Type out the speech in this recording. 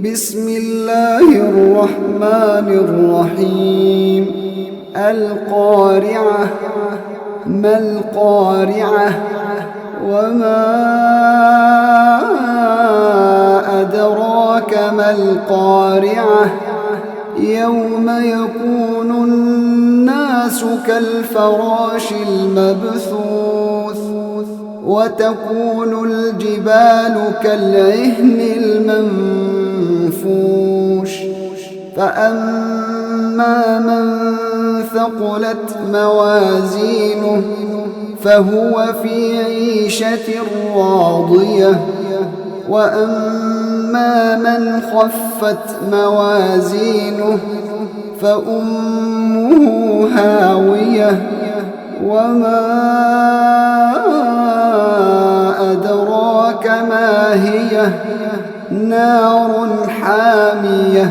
بسم الله الرحمن الرحيم. القارعة. ما القارعة؟ وما أدراك ما القارعة؟ يوم يكون الناس كالفراش المبثوث وتكون الجبال كالعهن المنفوش. فأما من ثقلت موازينه فهو في عيشة راضية، وأما من خفت موازينه فأمه هاوية، وما أدراك ما هي؟ نار حامية.